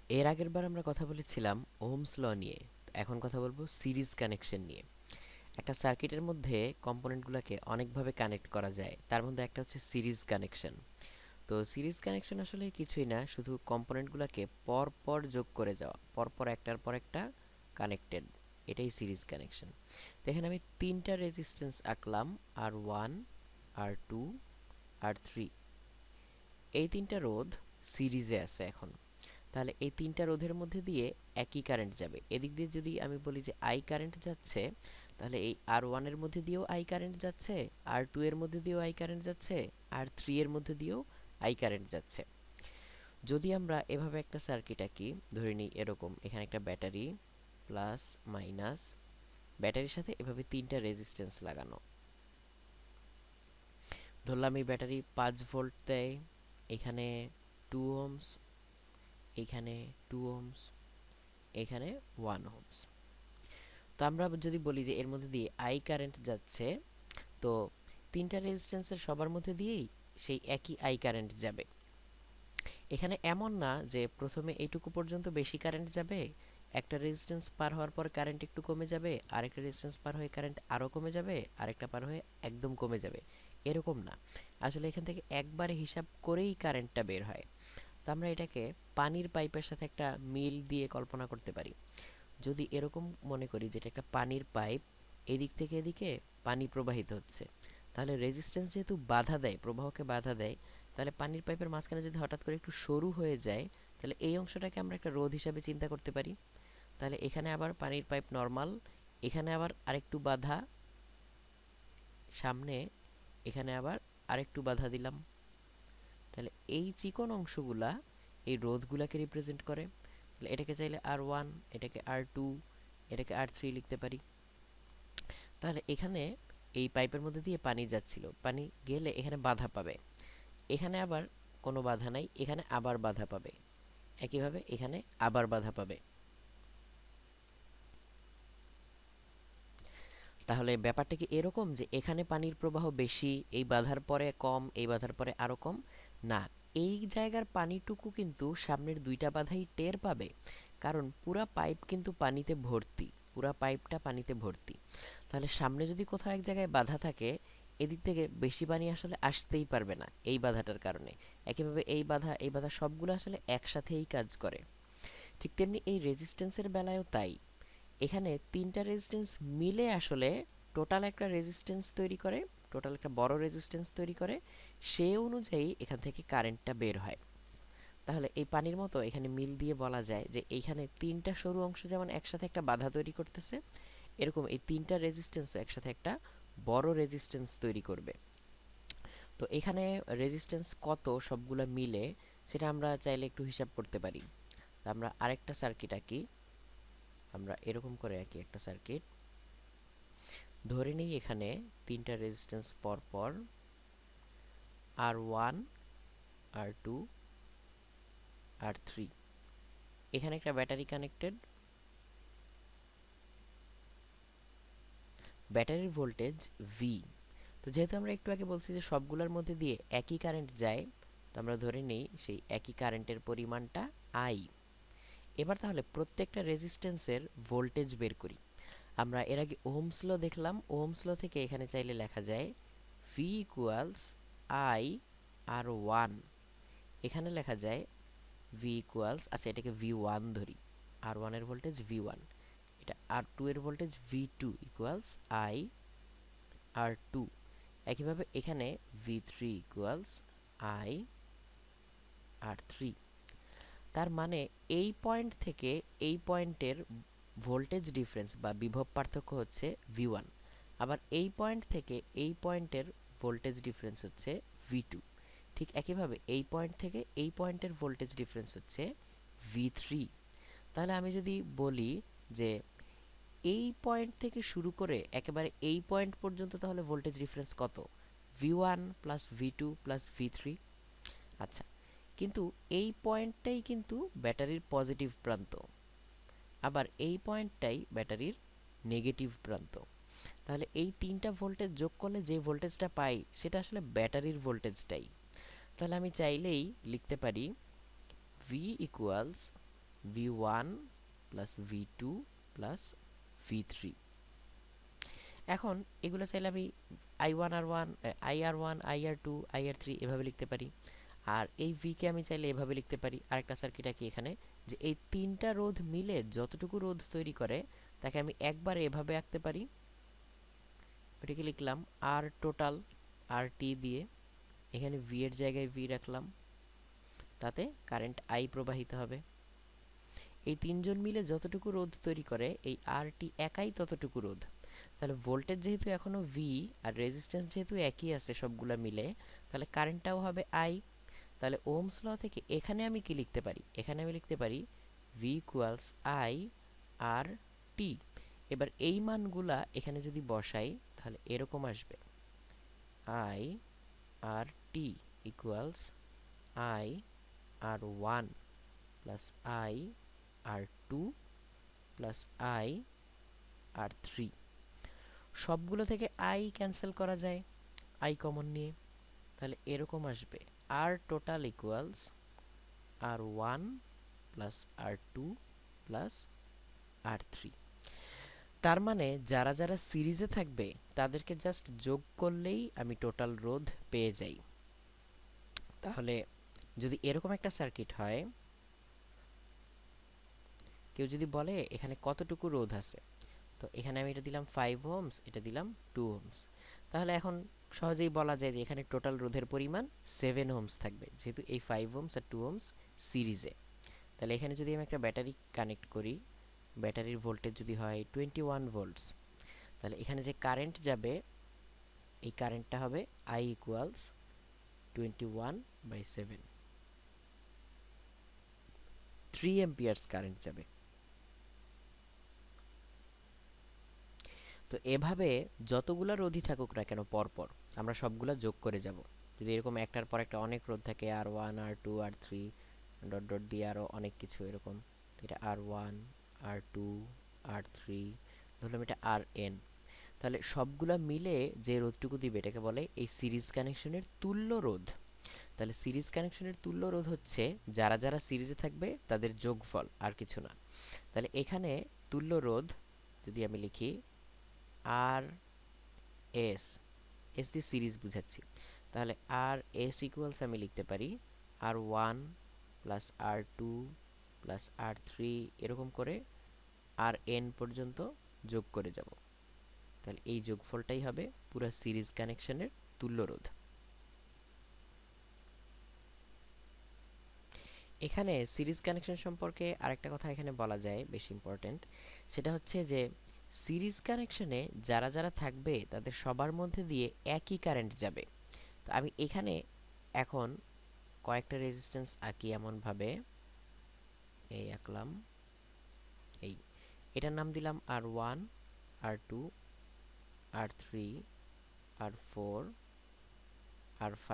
এর আগের বার আমরা কথা বলেছিলাম ওহমস ল নিয়ে। এখন কথা বলবো সিরিজ কানেকশন নিয়ে। একটা সার্কিটের মধ্যে কম্পোনেন্টগুলোকে অনেকভাবে কানেক্ট করা যায়, তার মধ্যে একটা হচ্ছে সিরিজ কানেকশন। তো সিরিজ কানেকশন আসলে কিছুই না, শুধু কম্পোনেন্টগুলোকে পর পর যোগ করে যাওয়া, পরপর একটার পর একটা কানেক্টেড, এটাই সিরিজ কানেকশন। তো এখানে আমি তিনটা রেজিস্ট্যান্স আঁকলাম, আর 1, আর 2, আর 3। এই তিনটা রোধ সিরিজে আছে এখন। তাহলে এই তিনটা রোধের মধ্যে দিয়ে একই কারেন্ট যাবে। এদিক দিয়ে যদি আমি বলি যে আই কারেন্ট যাচ্ছে, তাহলে এই আর 1 এর মধ্যে দিয়েও আই কারেন্ট যাচ্ছে, আর 2 এর মধ্যে দিয়েও আই কারেন্ট যাচ্ছে, আর 3 এর মধ্যে দিয়েও আই কারেন্ট যাচ্ছে। যদি আমরা এভাবে একটা সার্কিট আঁকি, ধরে নিই এরকম, এখানে একটা ব্যাটারি, প্লাস মাইনাস, ব্যাটারির সাথে এভাবে তিনটা রেজিস্ট্যান্স লাগানো। ধরলাম এই ব্যাটারি 5 ভোল্ট দেয়, এখানে 2 ওহমস, এখানে 2 ওহমস, এখানে 1 ওহমস। তো আমরা যদি বলি যে এর মধ্যে দিয়ে আই কারেন্ট যাচ্ছে, তো তিনটা রেজিস্ট্যান্সের সবার মধ্যে দিয়েই সেই একই আই কারেন্ট যাবে। এখানে এমন না যে প্রথমে এইটুকু পর্যন্ত বেশি কারেন্ট যাবে, একটা রেজিস্ট্যান্স পার হওয়ার পর কারেন্ট একটু কমে যাবে, আরেকটা রেজিস্ট্যান্স পার হয়ে কারেন্ট আরও কমে যাবে, আরেকটা পার হয়ে একদম কমে যাবে। এরকম না, আসলে এখান থেকে একবারে হিসাব করেই কারেন্টটা বের হয়। তো আমরা এটাকে পানির পাইপের সাথে একটা মিল দিয়ে কল্পনা করতে পারি। যদি এরকম মনে করি যে এটা একটা পানির পাইপ, এদিক থেকে এদিকে পানি প্রবাহিত হচ্ছে, তাহলে রেজিস্ট্যান্স যেহেতু বাধা দেয়, প্রবাহকে বাধা দেয়, তাহলে পানির পাইপের মাঝখানে যদি হঠাৎ করে একটু সরু হয়ে যায়, তাহলে এই অংশটাকে আমরা একটা রোধ হিসাবে চিন্তা করতে পারি। তাহলে এখানে আবার পানির পাইপ নর্মাল, এখানে আবার আরেকটু বাধা সামনে, এখানে আবার আরেকটু বাধা দিলাম। তাহলে এই চিকন অংশগুলা এই রোধগুলাকে রিপ্রেজেন্ট করে। তাহলে এটাকে চাইলে আর 1, এটাকে আর 2, এটাকে আর 3 লিখতে পারি। তাহলে এখানে এই পাইপের মধ্যে দিয়ে পানি যাচ্ছিল, পানি গেলে এখানে বাধা পাবে, এখানে আবার কোনো বাধা নাই, এখানে আবার বাধা পাবে, একইভাবে এখানে আবার বাধা পাবে। তাহলে ব্যাপারটা কি এরকম যে এখানে পানির প্রবাহ বেশি, এই বাধার পরে কম, এই বাধার পরে আরো কম? না, এই জায়গার পানিটুকু কিন্তু সামনের দুইটা বাধাই টের পাবে, কারণ পুরা পাইপ কিন্তু পানিতে ভর্তি, পুরা পাইপটা পানিতে ভর্তি। তাহলে সামনে যদি কোথাও এক জায়গায় বাধা থাকে, এদিক থেকে বেশি পানি আসলে আসতেই পারবে না এই বাধাটার কারণে। একইভাবে এই বাধা, এই বাধা সবগুলো আসলে একসাথেই কাজ করে। ঠিক তেমনি এই রেজিস্ট্যান্সের বেলায়ও তাই। এখানে তিনটা রেজিস্ট্যান্স মিলে আসলে টোটাল একটা রেজিস্ট্যান্স তৈরি করে, টোটাল একটা বড় রেজিস্ট্যান্স তৈরি করে, সে অনুযায়ী এখান থেকে কারেন্টটা বের হয়। তাহলে এই পানির মতো এখানে মিল দিয়ে বলা যায় যে এইখানে তিনটা সরু অংশ যেমন একসাথে একটা বাধা তৈরি করতেছে, এরকম এই তিনটা রেজিস্ট্যান্সও একসাথে একটা বড় রেজিস্ট্যান্স তৈরি করবে। তো এখানে রেজিস্ট্যান্স কত সবগুলা মিলে, সেটা আমরা চাইলে একটু হিসাব করতে পারি। তো আমরা আরেকটা সার্কিট আঁকি, আমরা এরকম করে আঁকি একটা সার্কিট। ধরে নিই এখানে তিনটা রেজিস্ট্যান্স পর পর, আর 1, আর 2, আর 3। এখানে একটা ব্যাটারি কানেক্টেড, ব্যাটারির ভোল্টেজ ভি। তো যেহেতু আমরা একটু আগে বলছি যে সবগুলোর মধ্যে দিয়ে একই কারেন্ট যায়, তো আমরা ধরে নিই সেই একই কারেন্টের পরিমাণটা আই। এবার তাহলে প্রত্যেকটা রেজিস্ট্যান্সের ভোল্টেজ বের করি। আমরা এর আগে ওহমস ল দেখলাম, ওহমস ল থেকে এখানে চাইলে লেখা যায় ভি ইকুয়ালস আই আর 1। এখানে লেখা যায় ভি ইকুয়ালস, আচ্ছা এটাকে ভি 1 ধরি, আর 1 এর ভোল্টেজ ভি 1, এটা আর 2 এর ভোল্টেজ ভি 2 ইকুয়ালস আই আর 2। একইভাবে এখানে ভি 3 ইকুয়ালস আই আর 3। তার মানে এই পয়েন্ট থেকে এই পয়েন্টের ভোল্টেজ ডিফারেন্স বা বিভব পার্থক্য হচ্ছে ভি 1, আবার এই পয়েন্ট থেকে এই পয়েন্টের ভোল্টেজ ডিফারেন্স হচ্ছে ভি 2। ঠিক একইভাবে এই পয়েন্ট থেকে এই পয়েন্টের ভোল্টেজ ডিফারেন্স হচ্ছে ভি 3। তাহলে আমি যদি বলি যে এই পয়েন্ট থেকে শুরু করে একেবারে এই পয়েন্ট পর্যন্ত, তাহলে ভোল্টেজ ডিফারেন্স কত? V 1 plus V 2 plus V 3। আচ্ছা, কিন্তু এই পয়েন্টটাই কিন্তু ব্যাটারির পজিটিভ প্রান্ত, আবার এই পয়েন্টটাই ব্যাটারির নেগেটিভ প্রান্ত। তাহলে এই তিনটা ভোল্টেজ যোগ করলে যে ভোল্টেজটা পাই সেটা আসলে ব্যাটারির ভোল্টেজটাই। তাহলে আমি চাইলেই লিখতে পারি V equals V1 plus V2 plus V3। এখন এগুলো চাইলে আমি I1R1 IR1 IR2 IR3 এভাবে লিখতে পারি। আর এই V কে আমি চাইলে এভাবে লিখতে পারি। আরেকটা সার্কিট আঁকি এখানে, যে এই তিনটা রোধ মিলে যতটুকু রোধ তৈরি করে তাকে আমি একবার এভাবে আঁকতে পারি। ওটাকে লিখলাম আর টোটাল আর টি দিয়ে, এখানে ভি এর জায়গায় ভি রাখলাম, তাতে কারেন্ট আই প্রবাহিত হবে। এই তিনজন মিলে যতটুকু রোধ তৈরি করে এই আর টি একাই ততটুকু রোধ। তাহলে ভোল্টেজ যেহেতু এখনো ভি আর রেজিস্ট্যান্স যেহেতু একই আছে সবগুলা মিলে, তাহলে কারেন্টটাও হবে আই। তাহলে ওহমস ল থেকে এখানে আমি কি লিখতে পারি? এখানে আমি লিখতে পারি V equals I R T. এবার এই মানগুলা এখানে যদি বসাই তাহলে এরকম আসবে, I R T equals I R one plus I R two plus I R three. সবগুলো থেকে আই ক্যান্সেল করা যায় আই কমন নিয়ে, তাহলে এরকম আসবে আর টোটাল ইকুয়ালস আর ওয়ান প্লাস আর টু প্লাস আর থ্রি। তার মানে যারা যারা সিরিজে থাকবে তাদেরকে জাস্ট যোগ করলেই আমি টোটাল রোধ পেয়ে যাই। তাহলে যদি এরকম একটা সার্কিট হয়, কেউ যদি বলে এখানে কতটুকু রোধ আছে, তো এখানে আমি এটা দিলাম 5 ওহমস, এটা দিলাম 2 ওহমস, তাহলে এখন সহজেই বলা যায় যে এখানে টোটাল রোধের পরিমাণ 7 ওহমস থাকবে, যেহেতু এই 5 ওহমস আর 2 ওহমস সিরিজে। তাহলে এখানে যদি আমি একটা ব্যাটারি কানেক্ট করি, ব্যাটারির ভোল্টেজ যদি হয় 21 ভোল্টস, তাহলে এখানে যে কারেন্ট যাবে এই কারেন্টটা হবে I ইকুয়ালস 21/7, 3 অ্যাম্পিয়ার্স কারেন্ট যাবে। তো এভাবে যতগুলা রোধই থাকুক না কেন পরপর আমরা সবগুলা যোগ করে যাব। যদি এরকম একটার পর একটা অনেক রোধ থাকে, R1 R2 R3 dot dot দিয়ে আরও অনেক কিছু এরকম, তো এটা R1 R2 R3 ধরলাম, এটা RN, তাহলে সবগুলা মিলে যে রোধটুকু দিবে এটাকে বলে এই সিরিজ কানেকশনের তুল্য রোধ। তাহলে সিরিজ কানেকশনের তুল্য রোধ হচ্ছে যারা যারা সিরিজে থাকবে তাদের যোগফল, আর কিছু না। তাহলে এখানে তুল্য রোধ যদি আমি লিখি আর এস, এস দিয়ে সিরিজ বুঝাচ্ছি, তাহলে আর এস ইকুয়ালস আমি লিখতে পারি আর ওয়ান প্লাস আর টু প্লাস আর থ্রি, এরকম করে আর এন পর্যন্ত যোগ করে যাব। তাহলে এই যোগফলটাই হবে পুরো সিরিজ কানেকশনের তুল্য রোধ। এখানে সিরিজ কানেকশন সম্পর্কে আরেকটা কথা এখানে বলা যায়, বেশি ইম্পর্টেন্ট, সেটা হচ্ছে যে সিরিজ কানেকশনে যারা যারা থাকবে তাদের সবার মধ্যে দিয়ে একই কারেন্ট যাবে। তো আমি এখানে এখন কয়েকটা রেজিস্ট্যান্স আঁকি এমনভাবে, এই আঁকলাম, এই এটার নাম দিলাম R1 R2 R3 R4 R5।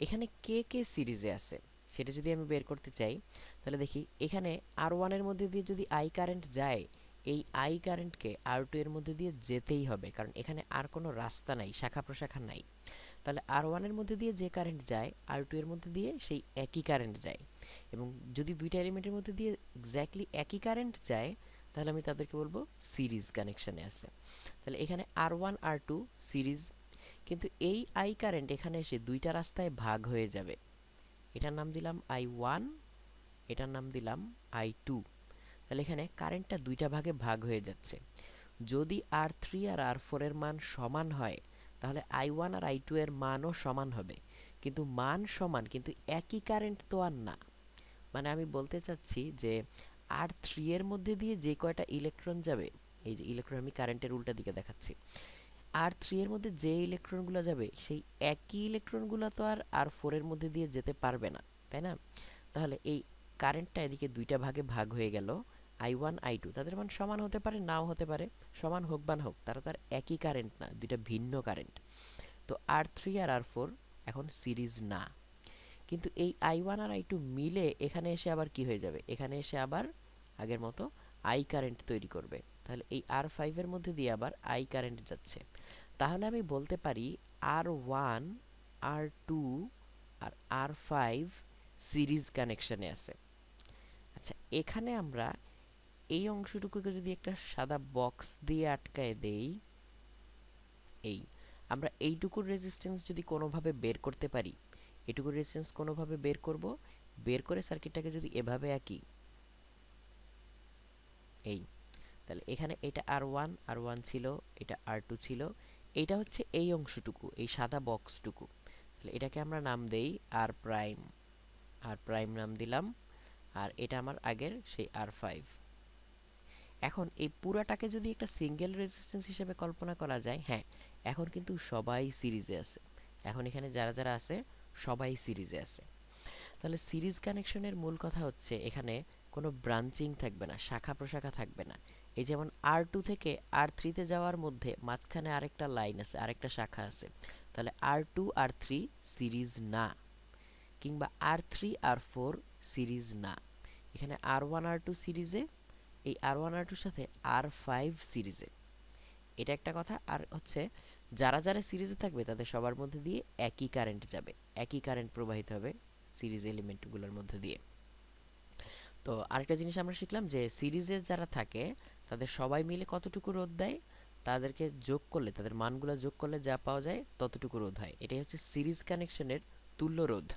এখানে কে কে সিরিজে আছে সেটা যদি আমি বের করতে চাই, তাহলে দেখি এখানে R1 এর মধ্যে দিয়ে যদি আই কারেন্ট যায়, এই আই কারেন্টকে R2 এর মধ্যে দিয়ে যেতেই হবে, কারণ এখানে আর কোনো রাস্তা নাই, শাখা প্রশাখা নাই। তাহলে R1 এর মধ্যে দিয়ে যে কারেন্ট যায় R2 এর মধ্যে দিয়ে সেই একই কারেন্ট যায়, এবং যদি দুইটা এলিমেন্টের মধ্যে দিয়ে এক্স্যাক্টলি একই কারেন্ট যায় তাহলে আমি তাদেরকে বলবো সিরিজ কানেকশনে আছে। তাহলে এখানে R1 R2 সিরিজ, কিন্তু এই আই কারেন্ট এখানে এসে দুইটা রাস্তায় ভাগ হয়ে যাবে, এটার নাম দিলাম I1, এটার নাম দিলাম I2। তাহলে এখানে কারেন্টটা দুইটা ভাগে ভাগ হয়ে যাচ্ছে। যদি R3 আর R4 এর মান সমান হয় তাহলে I1 আর I2 এর মানও সমান হবে, কিন্তু মান সমান কিন্তু একই কারেন্ট তো আর না। মানে আমি বলতে চাচ্ছি যে R3 এর মধ্যে দিয়ে যে কয়টা ইলেকট্রন যাবে, এই যে ইলেকট্রন আমি কারেন্টের উল্টা দিকে দেখাচ্ছি, R3 এর মধ্যে যে ইলেকট্রনগুলো যাবে সেই একই ইলেকট্রনগুলো তো আর R4 এর মধ্যে দিয়ে যেতে পারবে না, তাই না? তাহলে এই কারেন্টটা এদিকে দুইটা ভাগে ভাগ হয়ে গেল, I1 I2 তাদের মান সমান হতে পারে নাও হতে পারে, সমান হোক বা না হোক তারা তার একই কারেন্ট না, দুইটা ভিন্ন কারেন্ট। তো R3 আর R4 এখন সিরিজ না, কিন্তু এই I1 আর I2 মিলে এখানে এসে আবার কি হয়ে যাবে, এখানে এসে আবার আগের মতো আই কারেন্ট তৈরি করবে। তাহলে এই R5 এর মধ্যে দিয়ে আবার আই কারেন্ট যাচ্ছে। তাহলে আমি বলতে পারি R1 R2 আর R5 সিরিজ কানেকশনে আছে। আচ্ছা, এখানে আমরা এই অংশটুকুকে যদি একটা সাদা বক্স দিয়ে আটকায় দেই, এই আমরা এইটুকুর রেজিস্ট্যান্স যদি কোনোভাবে বের করতে পারি, এটুকুর রেজিস্ট্যান্স কোনোভাবে বের করব, বের করে সার্কিটটাকে যদি এভাবে আঁকি, এই তাহলে এখানে এটা আর ওয়ান ছিল, এটা আর টু ছিল, এইটা হচ্ছে এই অংশটুকু, এই সাদা বক্সটুকু। তাহলে এটাকে আমরা নাম দেই আর প্রাইম নাম দিলাম, আর এটা আমার আগের সেই আর5। এখন এই পুরাটাকে যদি একটা সিঙ্গেল রেজিস্ট্যান্স হিসেবে কল্পনা করা যায়, হ্যাঁ, এখন কিন্তু সবাই সিরিজে আছে। এখন এখানে যারা যারা আছে সবাই সিরিজে আছে। তাহলে সিরিজ কানেকশনের মূল কথা হচ্ছে এখানে কোনো ব্রাঞ্চিং থাকবে না, শাখা প্রশাখা থাকবে না। এই যেমন আর2 থেকে আর3-তে যাওয়ার মধ্যে মাঝখানে আরেকটা লাইন আছে, আরেকটা শাখা আছে, তাহলে আর2 আর3 সিরিজ না, কিংবা আর3 আর4 সিরিজ না। এখানে আর1 আর2 সিরিজে, এই আর1 আর2-র সাথে আর5 সিরিজে, এটা একটা কথা। আর হচ্ছে যারা যারা সিরিজে থাকবে তাদের সবার মধ্যে দিয়ে একই কারেন্ট যাবে, একই কারেন্ট প্রবাহিত হবে সিরিজ এলিমেন্টগুলোর মধ্যে দিয়ে। তো আরেকটা জিনিস আমরা শিখলাম যে সিরিজে যারা থাকে তাদের সবাই মিলে কতটুকু রোধ দেয়, তাদেরকে যোগ করলে, তাদের মানগুলো যোগ করলে যা পাওয়া যায় ততটুকু রোধ হয়। এটাই হচ্ছে সিরিজ কানেকশনের তুল্য রোধ।